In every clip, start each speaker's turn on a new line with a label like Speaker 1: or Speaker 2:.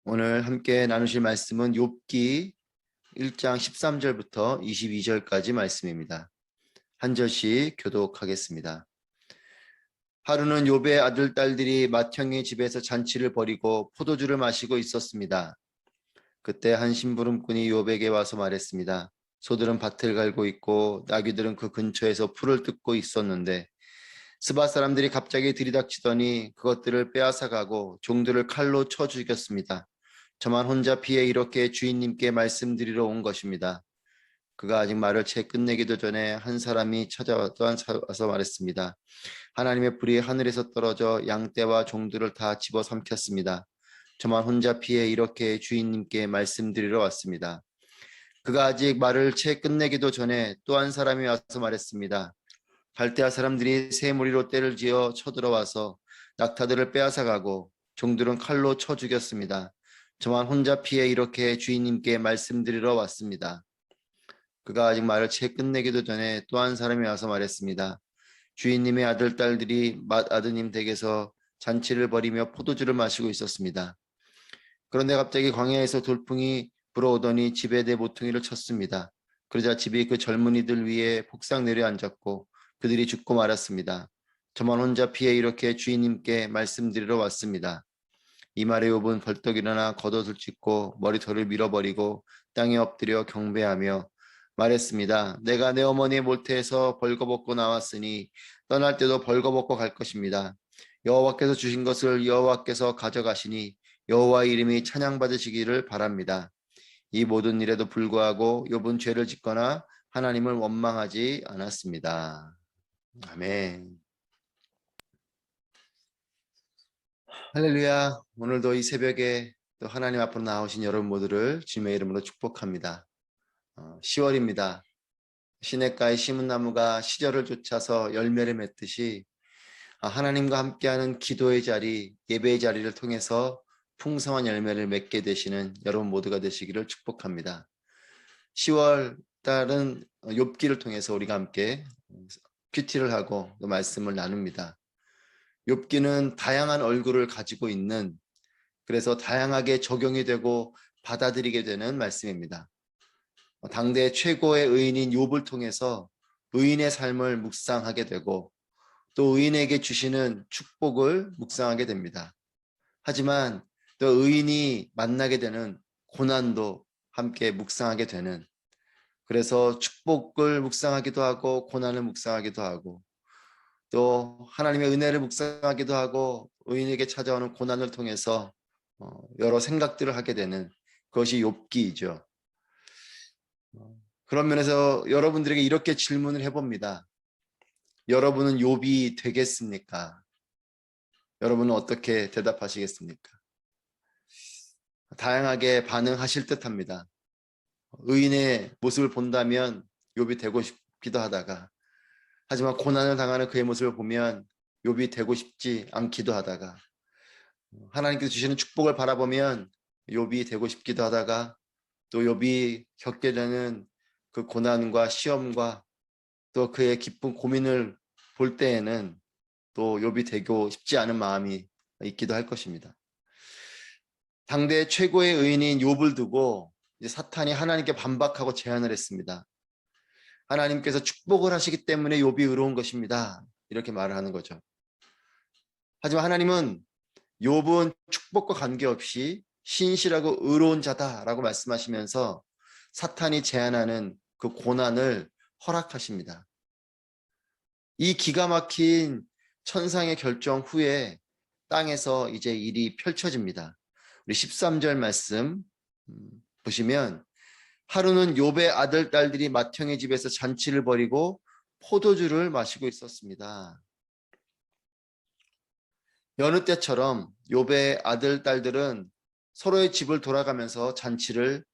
Speaker 1: 오늘 함께 나누실 말씀은 욥기 1장 13절부터 22절까지 말씀입니다. 한 절씩 교독하겠습니다. 하루는 욥의 아들 딸들이 맏형의 집에서 잔치를 벌이고 포도주를 마시고 있었습니다. 그때 한 심부름꾼이 욥에게 와서 말했습니다. 소들은 밭을 갈고 있고 나귀들은 그 근처에서 풀을 뜯고 있었는데 스바 사람들이 갑자기 들이닥치더니 그것들을 빼앗아가고 종들을 칼로 쳐 죽였습니다. 저만 혼자 피해 이렇게 주인님께 말씀드리러 온 것입니다. 그가 아직 말을 채 끝내기도 전에 한 사람이 찾아와서 말했습니다. 하나님의 불이 하늘에서 떨어져 양떼와 종들을 다 집어삼켰습니다. 저만 혼자 피해 이렇게 주인님께 말씀드리러 왔습니다. 그가 아직 말을 채 끝내기도 전에 또 한 사람이 와서 말했습니다. 갈대아 사람들이 새 무리로 떼를 지어 쳐들어와서 낙타들을 빼앗아가고 종들은 칼로 쳐 죽였습니다. 저만 혼자 피해 이렇게 주인님께 말씀드리러 왔습니다. 그가 아직 말을 채 끝내기도 전에 또 한 사람이 와서 말했습니다. 주인님의 아들 딸들이 맏아드님 댁에서 잔치를 벌이며 포도주를 마시고 있었습니다. 그런데 갑자기 광야에서 돌풍이 불어오더니 집에 내 모퉁이를 쳤습니다. 그러자 집이 그 젊은이들 위에 폭삭 내려앉았고 그들이 죽고 말았습니다. 저만 혼자 피해 이렇게 주인님께 말씀드리러 왔습니다. 이 말에 욥은 벌떡 일어나 겉옷을 찢고 머리털을 밀어버리고 땅에 엎드려 경배하며 말했습니다. 내가 내 어머니의 몰태에서 벌거벗고 나왔으니 떠날 때도 벌거벗고 갈 것입니다. 여호와께서 주신 것을 여호와께서 가져가시니 여호와의 이름이 찬양받으시기를 바랍니다. 이 모든 일에도 불구하고 욥은 죄를 짓거나 하나님을 원망하지 않았습니다. 아멘. 할렐루야. 오늘도 이 새벽에 또 하나님 앞으로 나오신 여러분 모두를 주님의 이름으로 축복합니다. 10월입니다. 시냇가의 심은 나무가 시절을 쫓아서 열매를 맺듯이 하나님과 함께하는 기도의 자리, 예배의 자리를 통해서 풍성한 열매를 맺게 되시는 여러분 모두가 되시기를 축복합니다. 10월 달은 욥기를 통해서 우리가 함께 큐티를 하고 또 말씀을 나눕니다. 욥기는 다양한 얼굴을 가지고 있는, 그래서 다양하게 적용이 되고 받아들이게 되는 말씀입니다. 당대 최고의 의인인 욥을 통해서 의인의 삶을 묵상하게 되고 또 의인에게 주시는 축복을 묵상하게 됩니다. 하지만 또 의인이 만나게 되는 고난도 함께 묵상하게 되는, 그래서 축복을 묵상하기도 하고 고난을 묵상하기도 하고 또 하나님의 은혜를 묵상하기도 하고 의인에게 찾아오는 고난을 통해서 여러 생각들을 하게 되는 그것이 욥기이죠. 그런 면에서 여러분들에게 이렇게 질문을 해봅니다. 여러분은 욥이 되겠습니까? 여러분은 어떻게 대답하시겠습니까? 다양하게 반응하실 듯합니다. 의인의 모습을 본다면 욥이 되고 싶기도 하다가, 하지만 고난을 당하는 그의 모습을 보면 욥이 되고 싶지 않기도 하다가, 하나님께서 주시는 축복을 바라보면 욥이 되고 싶기도 하다가, 또 욥이 겪게 되는 그 고난과 시험과 또 그의 기쁜 고민을 볼 때에는 또 욥이 되고 싶지 않은 마음이 있기도 할 것입니다. 당대 최고의 의인인 욥을 두고 이제 사탄이 하나님께 반박하고 제안을 했습니다. 하나님께서 축복을 하시기 때문에 욥이 의로운 것입니다. 이렇게 말을 하는 거죠. 하지만 하나님은 욥은 축복과 관계없이 신실하고 의로운 자다라고 말씀하시면서 사탄이 제안하는 그 고난을 허락하십니다. 이 기가 막힌 천상의 결정 후에 땅에서 이제 일이 펼쳐집니다. 우리 13절 말씀 보시면 하루는 욥의 아들 딸들이 맏형의 집에서 잔치를 벌이고 포도주를 마시고 있었습니다. 여느 때처럼 욥의 아들 딸들은 서로의 집을 돌아가면서 잔치를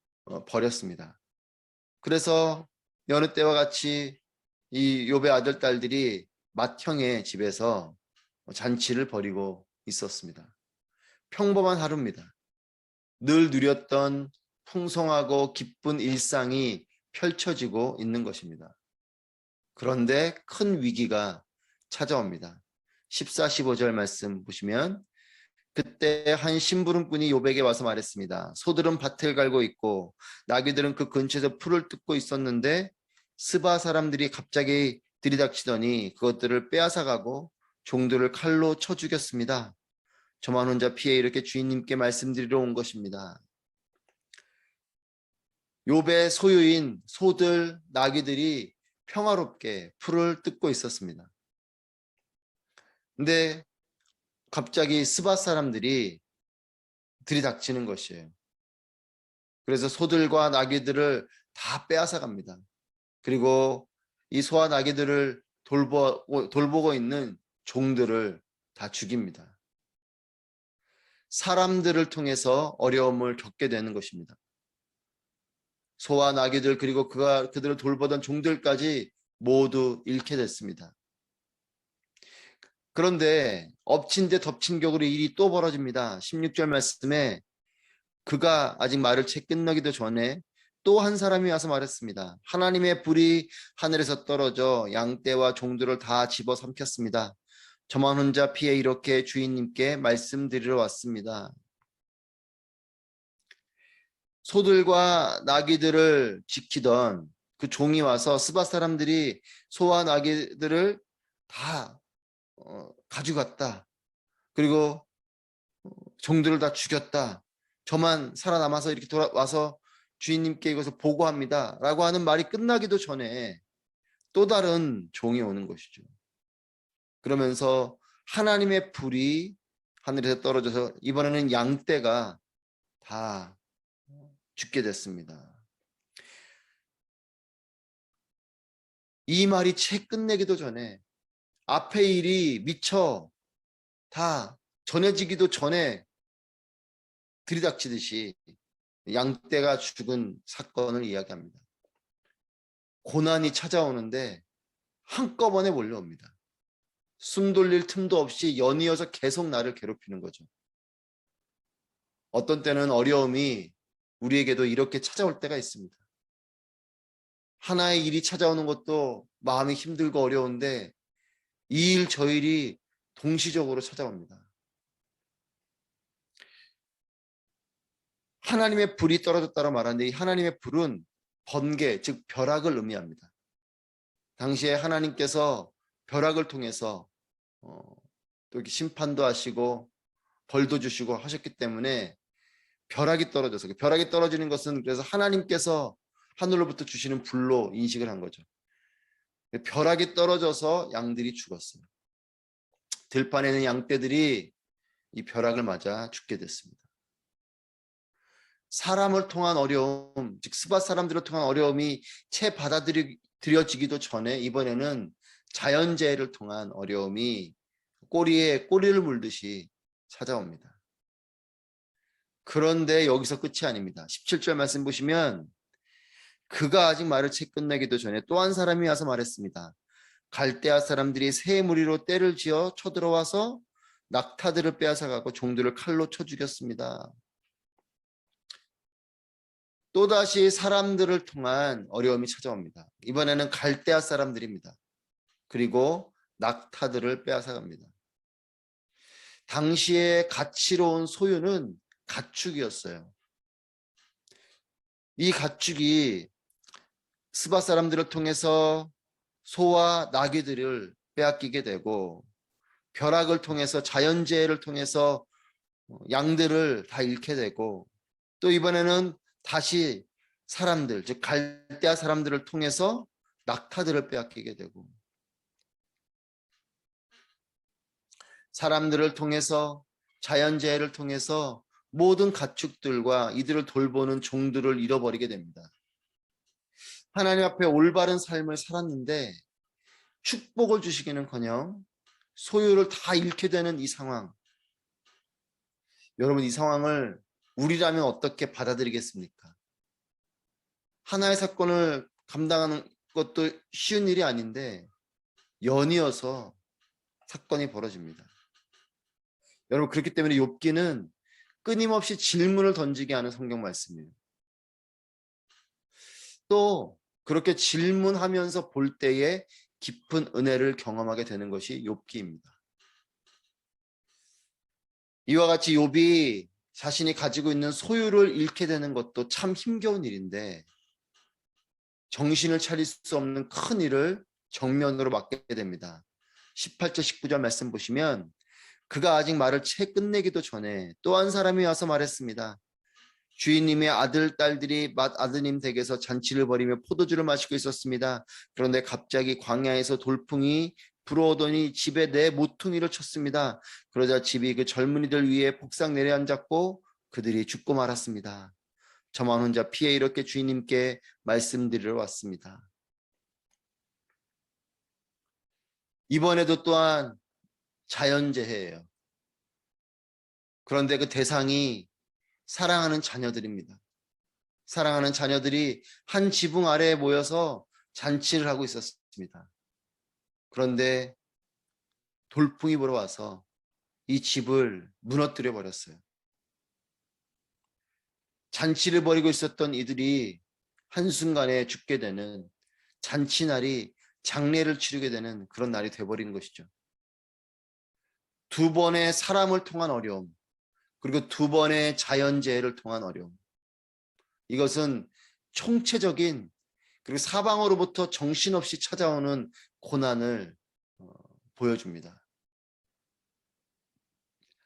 Speaker 1: 벌였습니다. 그래서 여느 때와 같이 이 욥의 아들 딸들이 맏형의 집에서 잔치를 벌이고 있었습니다. 평범한 하루입니다. 늘 누렸던 풍성하고 기쁜 일상이 펼쳐지고 있는 것입니다. 그런데 큰 위기가 찾아옵니다. 14, 15절 말씀 보시면 그때 한 심부름꾼이 욥에게 와서 말했습니다. 소들은 밭을 갈고 있고 나귀들은 그 근처에서 풀을 뜯고 있었는데 스바 사람들이 갑자기 들이닥치더니 그것들을 빼앗아가고 종들을 칼로 쳐 죽였습니다. 저만 혼자 피해 이렇게 주인님께 말씀드리러 온 것입니다. 욥의 소유인 소들, 나귀들이 평화롭게 풀을 뜯고 있었습니다. 근데 갑자기 스바 사람들이 들이닥치는 것이에요. 그래서 소들과 나귀들을 다 빼앗아 갑니다. 그리고 이 소와 나귀들을 돌보고 있는 종들을 다 죽입니다. 사람들을 통해서 어려움을 겪게 되는 것입니다. 소와 나귀들 그리고 그들을 돌보던 종들까지 모두 잃게 됐습니다. 그런데 엎친 데 덮친 격으로 일이 또 벌어집니다. 16절 말씀에 그가 아직 말을 채 끝나기도 전에 또 한 사람이 와서 말했습니다. 하나님의 불이 하늘에서 떨어져 양떼와 종들을 다 집어삼켰습니다. 저만 혼자 피해 이렇게 주인님께 말씀드리러 왔습니다. 소들과 나귀들을 지키던 그 종이 와서 스바 사람들이 소와 나귀들을 다 가져갔다. 그리고 종들을 다 죽였다. 저만 살아남아서 이렇게 돌아와서 주인님께 이것을 보고합니다. 라고 하는 말이 끝나기도 전에 또 다른 종이 오는 것이죠. 그러면서 하나님의 불이 하늘에서 떨어져서 이번에는 양떼가 다 죽게 됐습니다. 이 말이 채 끝내기도 전에 앞의 일이 미처 다 전해지기도 전에 들이닥치듯이 양떼가 죽은 사건을 이야기합니다. 고난이 찾아오는데 한꺼번에 몰려옵니다. 숨 돌릴 틈도 없이 연이어서 계속 나를 괴롭히는 거죠. 어떤 때는 어려움이 우리에게도 이렇게 찾아올 때가 있습니다. 하나의 일이 찾아오는 것도 마음이 힘들고 어려운데 이 일 저 일이 동시적으로 찾아옵니다. 하나님의 불이 떨어졌다고 말하는데 이 하나님의 불은 번개, 즉 벼락을 의미합니다. 당시에 하나님께서 벼락을 통해서 또 이렇게 심판도 하시고 벌도 주시고 하셨기 때문에 벼락이 떨어져서 벼락이 떨어지는 것은 그래서 하나님께서 하늘로부터 주시는 불로 인식을 한 거죠. 벼락이 떨어져서 양들이 죽었어요. 들판에 있는 양떼들이 이 벼락을 맞아 죽게 됐습니다. 사람을 통한 어려움, 즉 스바 사람들을 통한 어려움이 채 받아들여지기도 전에 이번에는 자연재해를 통한 어려움이 꼬리에 꼬리를 물듯이 찾아옵니다. 그런데 여기서 끝이 아닙니다. 17절 말씀 보시면 그가 아직 말을 채 끝내기도 전에 또 한 사람이 와서 말했습니다. 갈대아 사람들이 새 무리로 떼를 지어 쳐들어와서 낙타들을 빼앗아가고 종들을 칼로 쳐 죽였습니다. 또다시 사람들을 통한 어려움이 찾아옵니다. 이번에는 갈대아 사람들입니다. 그리고 낙타들을 빼앗아갑니다. 당시의 가치로운 소유는 가축이었어요. 이 가축이 스바 사람들을 통해서 소와 나귀들을 빼앗기게 되고 벼락을 통해서 자연재해를 통해서 양들을 다 잃게 되고 또 이번에는 다시 사람들, 즉 갈대아 사람들을 통해서 낙타들을 빼앗기게 되고 사람들을 통해서 자연재해를 통해서 모든 가축들과 이들을 돌보는 종들을 잃어버리게 됩니다. 하나님 앞에 올바른 삶을 살았는데 축복을 주시기는커녕 소유를 다 잃게 되는 이 상황. 여러분 이 상황을 우리라면 어떻게 받아들이겠습니까? 하나의 사건을 감당하는 것도 쉬운 일이 아닌데 연이어서 사건이 벌어집니다. 여러분 그렇기 때문에 욥기는 끊임없이 질문을 던지게 하는 성경 말씀이에요. 또 그렇게 질문하면서 볼 때에 깊은 은혜를 경험하게 되는 것이 욥기입니다. 이와 같이 욥이 자신이 가지고 있는 소유를 잃게 되는 것도 참 힘겨운 일인데 정신을 차릴 수 없는 큰 일을 정면으로 맞게 됩니다. 18절 19절 말씀 보시면 그가 아직 말을 채 끝내기도 전에 또 한 사람이 와서 말했습니다. 주인님의 아들, 딸들이 맏아드님 댁에서 잔치를 벌이며 포도주를 마시고 있었습니다. 그런데 갑자기 광야에서 돌풍이 불어오더니 집에 내 모퉁이를 쳤습니다. 그러자 집이 그 젊은이들 위에 폭삭 내려앉았고 그들이 죽고 말았습니다. 저만 혼자 피해 이렇게 주인님께 말씀드리러 왔습니다. 이번에도 또한 자연재해예요. 그런데 그 대상이 사랑하는 자녀들입니다. 사랑하는 자녀들이 한 지붕 아래에 모여서 잔치를 하고 있었습니다. 그런데 돌풍이 불어와서 이 집을 무너뜨려 버렸어요. 잔치를 벌이고 있었던 이들이 한순간에 죽게 되는 잔치날이 장례를 치르게 되는 그런 날이 돼버린 것이죠. 두 번의 사람을 통한 어려움, 그리고 두 번의 자연재해를 통한 어려움. 이것은 총체적인 그리고 사방으로부터 정신없이 찾아오는 고난을 보여줍니다.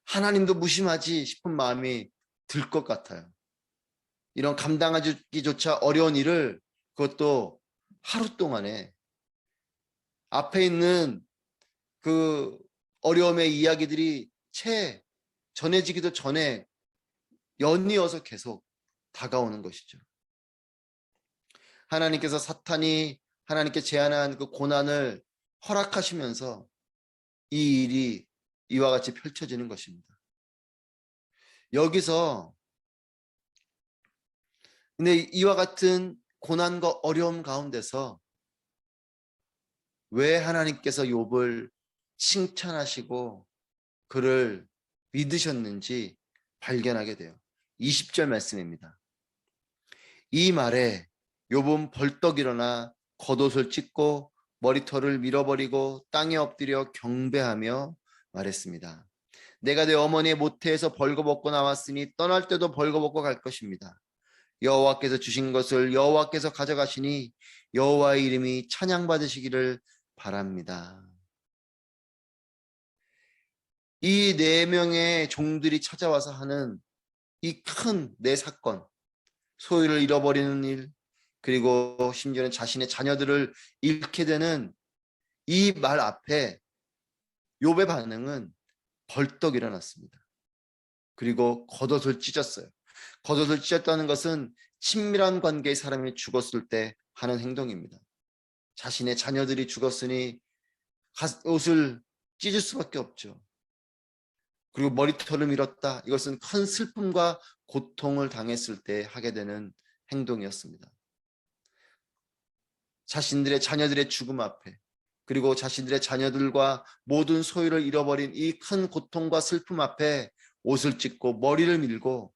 Speaker 1: 하나님도 무심하지 싶은 마음이 들 것 같아요. 이런 감당하기조차 어려운 일을 그것도 하루 동안에 앞에 있는 그 어려움의 이야기들이 채 전해지기도 전에 연이어서 계속 다가오는 것이죠. 하나님께서 사탄이 하나님께 제안한 그 고난을 허락하시면서 이 일이 이와 같이 펼쳐지는 것입니다. 여기서 근데 이와 같은 고난과 어려움 가운데서 왜 하나님께서 욥을 칭찬하시고 그를 믿으셨는지 발견하게 돼요. 20절 말씀입니다. 이 말에 욥은 벌떡 일어나 겉옷을 찢고 머리털을 밀어버리고 땅에 엎드려 경배하며 말했습니다. 내가 내 어머니의 모태에서 벌거벗고 나왔으니 떠날 때도 벌거벗고 갈 것입니다. 여호와께서 주신 것을 여호와께서 가져가시니 여호와의 이름이 찬양받으시기를 바랍니다. 이 4명의 종들이 찾아와서 하는 이 큰 내 사건, 소유를 잃어버리는 일, 그리고 심지어는 자신의 자녀들을 잃게 되는 이 말 앞에 욥의 반응은 벌떡 일어났습니다. 그리고 겉옷을 찢었어요. 겉옷을 찢었다는 것은 친밀한 관계의 사람이 죽었을 때 하는 행동입니다. 자신의 자녀들이 죽었으니 옷을 찢을 수밖에 없죠. 그리고 머리털을 밀었다. 이것은 큰 슬픔과 고통을 당했을 때 하게 되는 행동이었습니다. 자신들의 자녀들의 죽음 앞에 그리고 자신들의 자녀들과 모든 소유를 잃어버린 이 큰 고통과 슬픔 앞에 옷을 찢고 머리를 밀고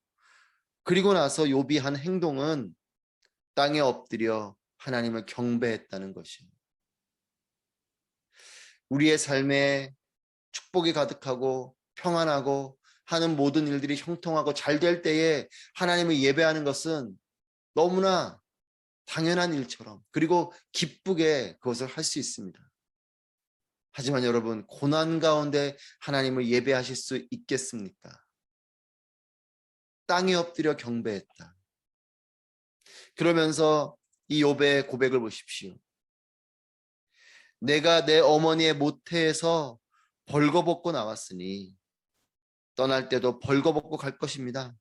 Speaker 1: 그리고 나서 욥이 한 행동은 땅에 엎드려 하나님을 경배했다는 것입니다. 우리의 삶에 축복이 가득하고 평안하고 하는 모든 일들이 형통하고 잘 될 때에 하나님을 예배하는 것은 너무나 당연한 일처럼 그리고 기쁘게 그것을 할 수 있습니다. 하지만 여러분, 고난 가운데 하나님을 예배하실 수 있겠습니까? 땅에 엎드려 경배했다. 그러면서 이 욥의 고백을 보십시오. 내가 내 어머니의 모태에서 벌거벗고 나왔으니 떠날 때도 벌거벗고 갈 것입니다.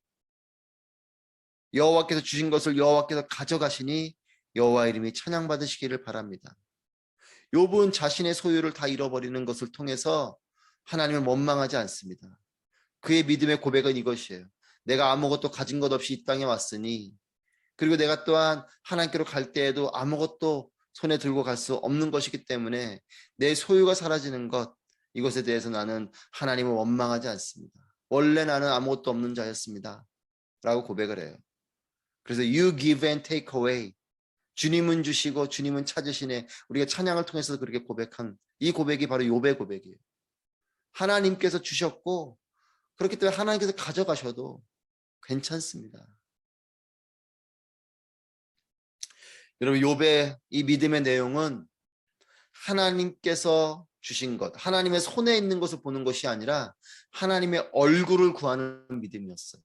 Speaker 1: 여호와께서 주신 것을 여호와께서 가져가시니 여호와 이름이 찬양받으시기를 바랍니다. 욥은 자신의 소유를 다 잃어버리는 것을 통해서 하나님을 원망하지 않습니다. 그의 믿음의 고백은 이것이에요. 내가 아무것도 가진 것 없이 이 땅에 왔으니 그리고 내가 또한 하나님께로 갈 때에도 아무것도 손에 들고 갈 수 없는 것이기 때문에 내 소유가 사라지는 것 이것에 대해서 나는 하나님을 원망하지 않습니다. 원래 나는 아무것도 없는 자였습니다. 라고 고백을 해요. 그래서 you give and take away. 주님은 주시고 주님은 찾으시네. 우리가 찬양을 통해서 그렇게 고백한 이 고백이 바로 욥의 고백이에요. 하나님께서 주셨고 그렇기 때문에 하나님께서 가져가셔도 괜찮습니다. 여러분, 욥의 이 믿음의 내용은 하나님께서 주신 것, 하나님의 손에 있는 것을 보는 것이 아니라 하나님의 얼굴을 구하는 믿음이었어요.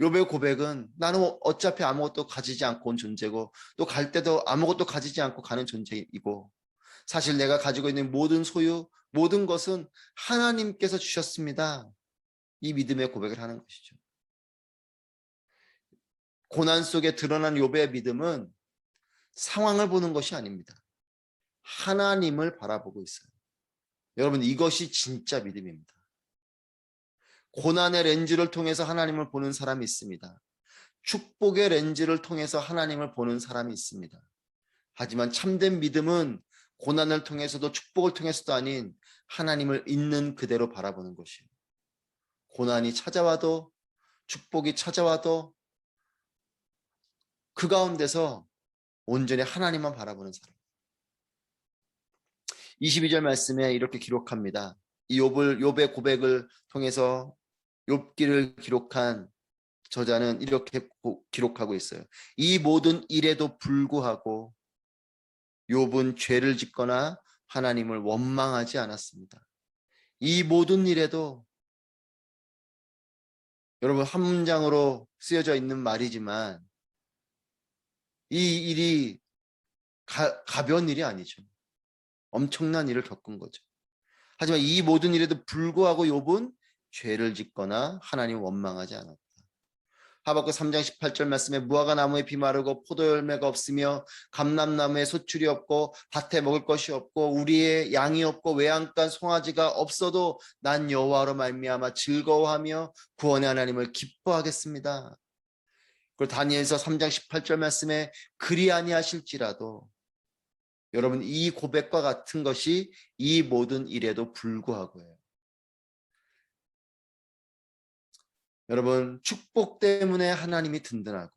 Speaker 1: 욥의 고백은 나는 어차피 아무것도 가지지 않고 온 존재고 또 갈 때도 아무것도 가지지 않고 가는 존재이고 사실 내가 가지고 있는 모든 소유, 모든 것은 하나님께서 주셨습니다. 이 믿음의 고백을 하는 것이죠. 고난 속에 드러난 욥의 믿음은 상황을 보는 것이 아닙니다. 하나님을 바라보고 있어요. 여러분, 이것이 진짜 믿음입니다. 고난의 렌즈를 통해서 하나님을 보는 사람이 있습니다. 축복의 렌즈를 통해서 하나님을 보는 사람이 있습니다. 하지만 참된 믿음은 고난을 통해서도 축복을 통해서도 아닌 하나님을 있는 그대로 바라보는 것이에요. 고난이 찾아와도 축복이 찾아와도 그 가운데서 온전히 하나님만 바라보는 사람. 22절 말씀에 이렇게 기록합니다. 이 욥의 고백을 통해서 욥기를 기록한 저자는 이렇게 기록하고 있어요. 이 모든 일에도 불구하고 욥은 죄를 짓거나 하나님을 원망하지 않았습니다. 이 모든 일에도, 여러분, 한 문장으로 쓰여져 있는 말이지만 이 일이 가벼운 일이 아니죠. 엄청난 일을 겪은 거죠. 하지만 이 모든 일에도 불구하고 욥은 죄를 짓거나 하나님을 원망하지 않았다. 하박국 3장 18절 말씀에 무화과 나무에 비 마르고 포도 열매가 없으며 감람나무에 소출이 없고 밭에 먹을 것이 없고 우리의 양이 없고 외양간 송아지가 없어도 난 여호와로 말미암아 즐거워하며 구원의 하나님을 기뻐하겠습니다. 그리고 다니엘서 3장 18절 말씀에 그리 아니하실지라도, 여러분, 이 고백과 같은 것이 이 모든 일에도 불구하고요. 여러분, 축복 때문에 하나님이 든든하고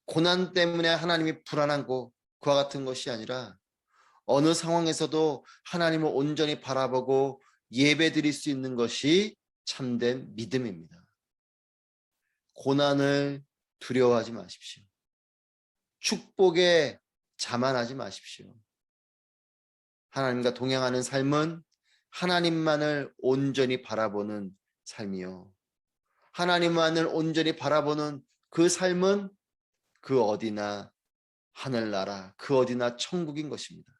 Speaker 1: 고난 때문에 하나님이 불안하고 그와 같은 것이 아니라 어느 상황에서도 하나님을 온전히 바라보고 예배드릴 수 있는 것이 참된 믿음입니다. 고난을 두려워하지 마십시오. 축복에 자만하지 마십시오. 하나님과 동행하는 삶은 하나님만을 온전히 바라보는 삶이요. 하나님만을 온전히 바라보는 그 삶은 그 어디나 하늘나라, 그 어디나 천국인 것입니다.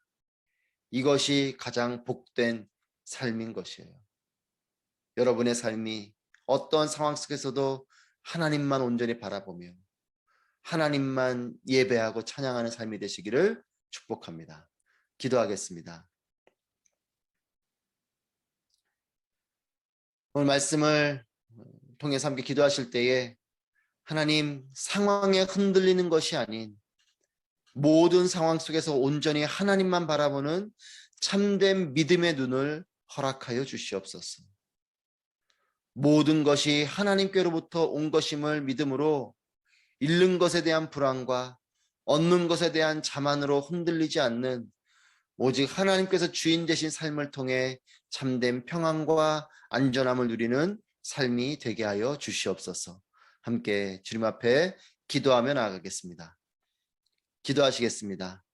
Speaker 1: 이것이 가장 복된 삶인 것이에요. 여러분의 삶이 어떤 상황 속에서도 하나님만 온전히 바라보며 하나님만 예배하고 찬양하는 삶이 되시기를 축복합니다. 기도하겠습니다. 오늘 말씀을 통해서 함께 기도하실 때에 하나님, 상황에 흔들리는 것이 아닌 모든 상황 속에서 온전히 하나님만 바라보는 참된 믿음의 눈을 허락하여 주시옵소서. 모든 것이 하나님께로부터 온 것임을 믿음으로 잃는 것에 대한 불안과 얻는 것에 대한 자만으로 흔들리지 않는 오직 하나님께서 주인 되신 삶을 통해 참된 평안과 안전함을 누리는 삶이 되게 하여 주시옵소서. 함께 주님 앞에 기도하며 나아가겠습니다. 기도하시겠습니다.